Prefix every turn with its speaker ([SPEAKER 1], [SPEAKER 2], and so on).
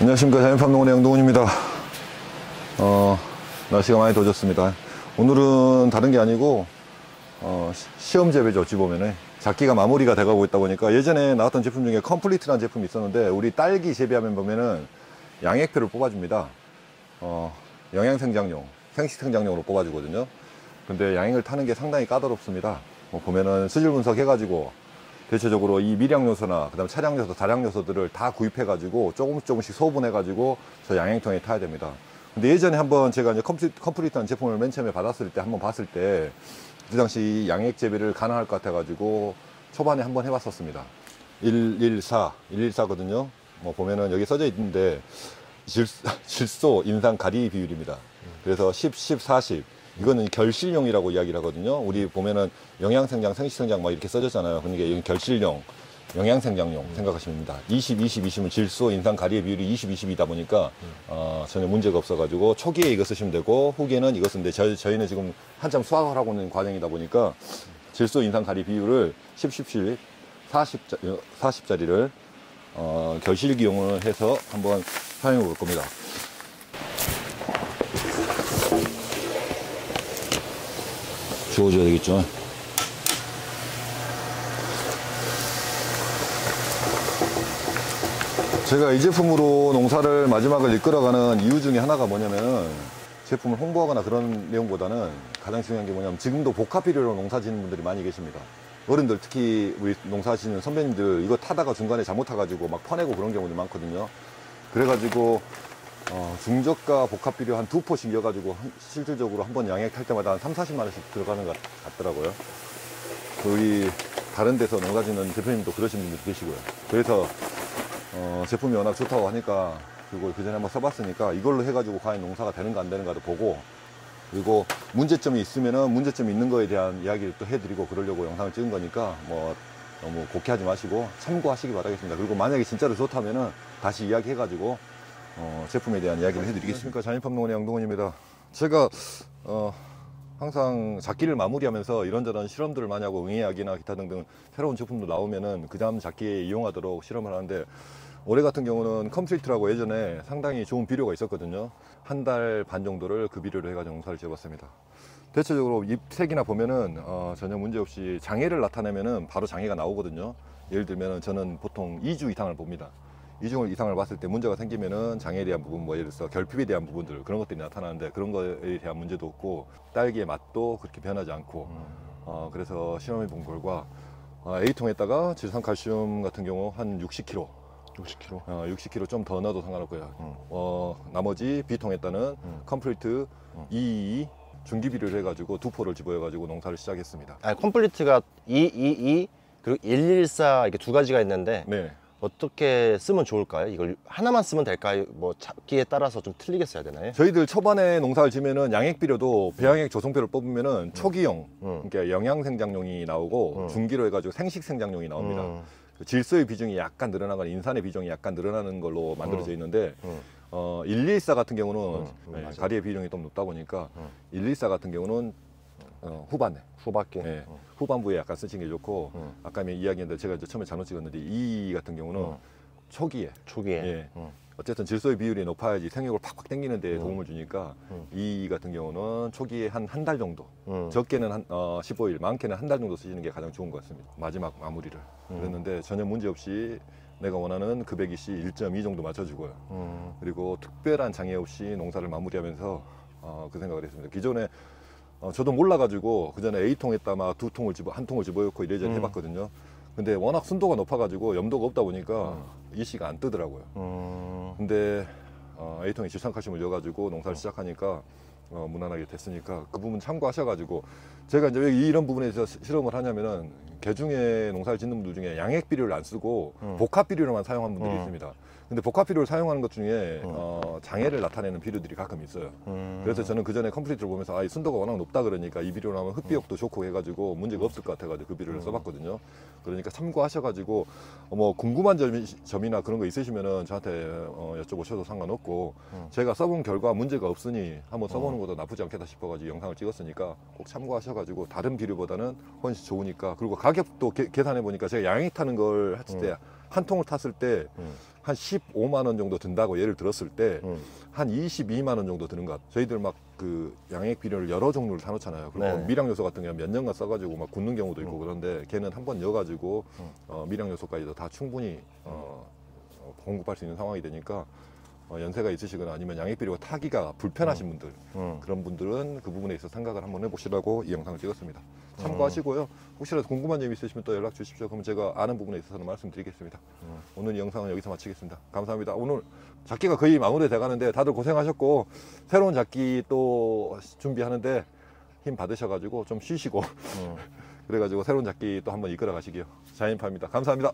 [SPEAKER 1] 안녕하십니까. 자연팜농원의 양동훈입니다. 날씨가 많이 더워졌습니다. 오늘은 다른 게 아니고 시험 재배죠. 어찌 보면은 작기가 마무리가 돼가고 있다 보니까 예전에 나왔던 제품 중에 컴플리트라는 제품이 있었는데 우리 딸기 재배하면 보면은 양액표를 뽑아줍니다. 영양생장용, 생식생장용으로 뽑아주거든요. 근데 양액을 타는 게 상당히 까다롭습니다. 보면은 수질 분석해가지고 대체적으로 이 미량 요소나 그다음 차량 요소, 다량 요소들을 다 구입해 가지고 조금씩 소분해 가지고 저 양행통에 타야 됩니다. 근데 예전에 한번 제가 이제 컴플리트한 제품을 맨 처음에 받았을 때 한번 봤을 때 그 당시 양액 재배를 가능할 것 같아 가지고 초반에 한번 해봤었습니다. 114거든요. 보면은 여기 써져 있는데 질소 인상 가리 비율입니다. 그래서 10, 10, 40. 이거는 결실용이라고 이야기를 하거든요. 우리 보면은 영양생장, 생식생장 막 이렇게 써졌잖아요. 그러니까 이건 결실용, 영양생장용 생각하시면 됩니다. 20, 20, 20은 질소, 인상, 가리의 비율이 20, 20이다 보니까 전혀 문제가 없어가지고 초기에 이거 쓰시면 되고 후기에는 이거 쓰는데 저희는 지금 한참 수확을 하고 있는 과정이다 보니까 질소, 인상, 가리 비율을 10, 10, 10, 40짜리를 결실기용을 해서 한번 사용해 볼 겁니다. 주워줘야 되겠죠. 제가 이 제품으로 농사를 마지막을 이끌어가는 이유 중에 하나가 뭐냐면은 제품을 홍보하거나 그런 내용보다는 가장 중요한 게 뭐냐면 지금도 복합 비료로 농사 짓는 분들이 많이 계십니다. 어른들 특히 우리 농사 짓는 선배님들 이거 타다가 중간에 잘못 타가지고 막 퍼내고 그런 경우도 많거든요. 그래가지고 중저가 복합 비료 한 2포씩 이어가지고 실질적으로 한 번 양액 탈 때마다 한 3, 40만 원씩 들어가는 것 같더라고요. 우리 다른 데서 농사 짓는 대표님도 그러신 분들 계시고요. 그래서 제품이 워낙 좋다고 하니까 그리고 그전에 한번 써봤으니까 이걸로 해가지고 과연 농사가 되는가 안 되는가도 보고 그리고 문제점이 있으면은 문제점이 있는 거에 대한 이야기를 또 해드리고 그러려고 영상을 찍은 거니까 너무 곡해하지 마시고 참고하시기 바라겠습니다. 그리고 만약에 진짜로 좋다면은 다시 이야기해가지고 제품에 대한 이야기를 해드리겠습니다. 자연팜농원의 양동훈입니다. 제가 항상 작기를 마무리하면서 이런저런 실험들을 많이 하고 응애약이나 기타 등등 새로운 제품도 나오면은 그 다음 작기에 이용하도록 실험을 하는데 올해 같은 경우는 컴플리트라고 예전에 상당히 좋은 비료가 있었거든요. 한 달 반 정도를 그 비료로 해가지고 농사를 지어봤습니다. 대체적으로 잎색이나 보면은 전혀 문제없이 장애를 나타내면은 바로 장애가 나오거든요. 예를 들면은 저는 보통 2주 이상을 봅니다. 2주 이상을 봤을 때 문제가 생기면은 장애에 대한 부분, 예를 들어서 결핍에 대한 부분들 그런 것들이 나타나는데 그런 거에 대한 문제도 없고 딸기의 맛도 그렇게 변하지 않고 그래서 실험해 본 결과 A통에다가 질산칼슘 같은 경우 한 60kg 60kg 좀 더 넣어도 상관없고요. 나머지 B통에다는 컴플리트 222 중기 비료를 해가지고 2포를 집어해가지고 농사를 시작했습니다.
[SPEAKER 2] 컴플리트가 222 그리고 114 이렇게 두 가지가 있는데
[SPEAKER 1] 네.
[SPEAKER 2] 어떻게 쓰면 좋을까요? 이걸 하나만 쓰면 될까요? 뭐 잡기에 따라서 좀 틀리게 써야 되나요?
[SPEAKER 1] 저희들 초반에 농사를 지면은 양액 비료도 배양액 조성비를 뽑으면은 초기용, 그러니까 영양생장용이 나오고 중기로 해가지고 생식생장용이 나옵니다. 질소의 비중이 약간 늘어나거나 인산의 비중이 약간 늘어나는 걸로 만들어져 있는데 114 같은 경우는 가리의 비중이 좀 높다 보니까 114 같은 경우는 후반에 네, 후반부에 약간 쓰시는 게 좋고 아까 이야기했는데 제가 이제 처음에 잘못 찍었는데 이 같은 경우는 초기에 예. 어쨌든 질소의 비율이 높아야지 생육을 팍팍 당기는 데 도움을 주니까 이 같은 경우는 초기에 한 달 정도 적게는 한 15일 많게는 한 달 정도 쓰시는 게 가장 좋은 것 같습니다. 마지막 마무리를 그랬는데 전혀 문제없이 내가 원하는 금액이 씨 1.2 정도 맞춰주고요. 그리고 특별한 장애 없이 농사를 마무리하면서 그 생각을 했습니다. 기존에 저도 몰라가지고 그 전에 A통에다 막 한 통을 집어넣고 이래저래 해봤거든요. 근데 워낙 순도가 높아가지고 염도가 없다 보니까 이씨가 안 뜨더라고요. 근데 A통에 질산칼슘을 넣어가지고 농사를 시작하니까 무난하게 됐으니까 그 부분 참고하셔가지고 제가 이제 왜 이런 부분에 대해서 실험을 하냐면은 개중에 농사를 짓는 분들 중에 양액 비료를 안 쓰고 복합 비료로만 사용한 분들이 있습니다. 근데 복합 비료를 사용하는 것 중에 장애를 나타내는 비료들이 가끔 있어요. 그래서 저는 그 전에 컴플리트를 보면서 이 순도가 워낙 높다 그러니까 이 비료로 하면 흡비력도 좋고 해가지고 문제가 없을 것 같아가지고 그 비료를 써봤거든요. 그러니까 참고하셔가지고 뭐 궁금한 점이나 그런 거 있으시면은 저한테 여쭤보셔도 상관없고 제가 써본 결과 문제가 없으니 한번 써보는 것도 나쁘지 않겠다 싶어가지고 영상을 찍었으니까 꼭 참고하셔가지고 다른 비료보다는 훨씬 좋으니까 그리고 가격도 계산해 보니까 제가 양액 타는 걸 했을 때 한 통을 탔을 때 한 15만 원 정도 든다고 예를 들었을 때 한 22만 원 정도 드는 것 같아요. 저희들 막 그 양액 비료를 여러 종류를 사놓잖아요. 그리고
[SPEAKER 2] 네.
[SPEAKER 1] 미량 요소 같은 경우는 몇 년간 써가지고 막 굳는 경우도 있고 그런데 걔는 한번 여가지고 미량 요소까지도 다 충분히 공급할 수 있는 상황이 되니까 연세가 있으시거나 아니면 양액 비료가 타기가 불편하신 분들 그런 분들은 그 부분에 있어서 생각을 한번 해보시라고 이 영상을 찍었습니다. 참고하시고요. 혹시라도 궁금한 점 있으시면 또 연락 주십시오. 그럼 제가 아는 부분에 있어서는 말씀드리겠습니다. 오늘 이 영상은 여기서 마치겠습니다. 감사합니다. 오늘 작기가 거의 마무리 돼가는데 다들 고생하셨고 새로운 작기 또 준비하는데 힘 받으셔가지고 좀 쉬시고 그래가지고 새로운 작기 또 한번 이끌어 가시기요. 자연파입니다. 감사합니다.